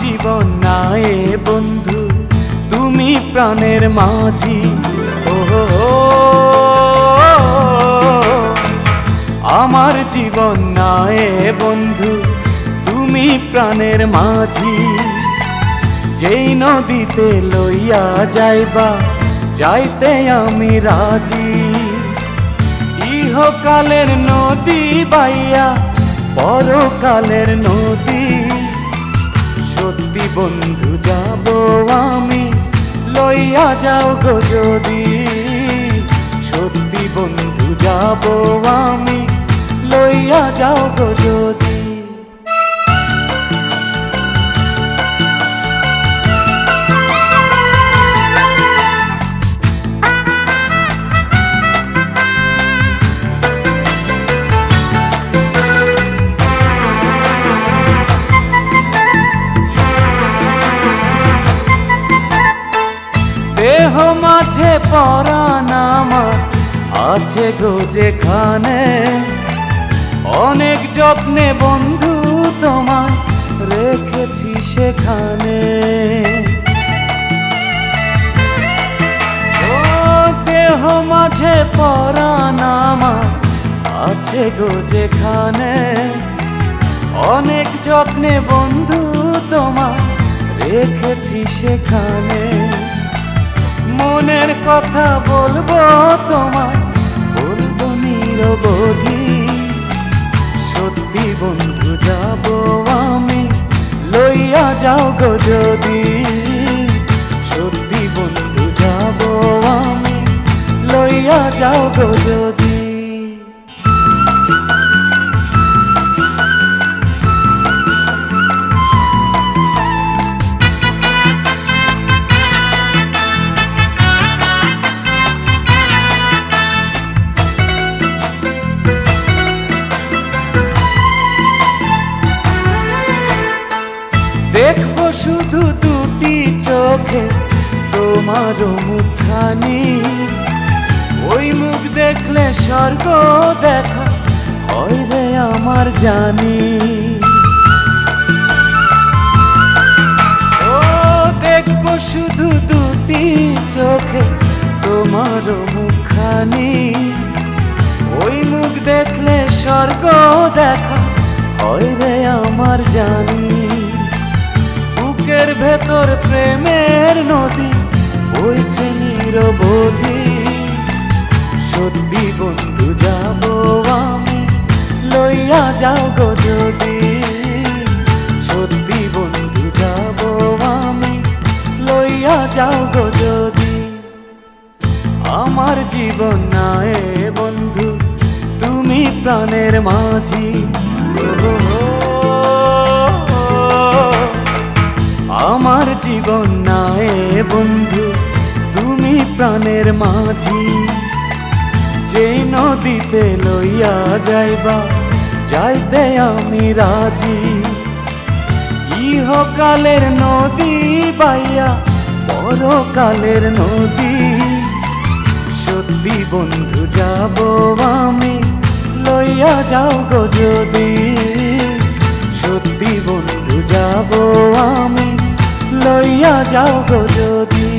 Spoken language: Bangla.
জীবন নাই বন্ধু, তুমি প্রাণের মাঝি। ও আমার জীবন নাই বন্ধু, তুমি প্রাণের মাঝি। যেই নদীতে লইয়া যাইবা, যাইতে আমি রাজি। ইহকালের নদী বাইয়া পরকালের নদী, সত্যি বন্ধু যাব আমি, লইয়া যাও গো যদি। সত্যি বন্ধু যাব আমি, লইয়া যাও গো যদি। দেহ মাঝে পরাণ আমার আছে গো যেখানে, অনেক যত্নে বন্ধু তোমায় রেখেছি সেখানে। ও দেহ মাঝে পরাণ আমার আছে গো যেখানে, অনেক যত্নে বন্ধু তোমায় রেখেছি সেখানে। মনের কথা বলবো তোমায়, বলবো নিরবধি। সত্যি বন্ধু যাব আমি, লইয়া যাও গো যদি। সত্যি বন্ধু যাব আমি, লইয়া যাও গো যদি। দেখবো শুধু দুটি চোখে তোমার মুখখানি, ওই মুখ দেখলে স্বর্গ দেখা হয় রে আমার জানি। ও দেখবো শুধু দুটি চোখে তোমার মুখখানি, ওই মুখ দেখলে স্বর্গ দেখা হয় রে আমার জানি। বুকের ভেতর প্রেমের নদী বইছে নিরবধি। সত্যি বন্ধু যাব আমি, লইয়া যাও গো যদি। সত্যি বন্ধু যাব আমি, লইয়া যাও গো যদি। আমার জীবন নাই বন্ধু, তুমি প্রাণের মাঝি। আমার জীবন নাই বন্ধু, তুমি প্রাণের মাঝি। যেই নদীতে লইয়া যাইবা, যাইতে আমি রাজি। ইহকালের নদী বাইয়া পরকালের নদী, সত্যি বন্ধু যাব আমি, লইয়া যাও গো যদি। সত্যি বন্ধু যাব আমি, লইয়া যাও গো যদি।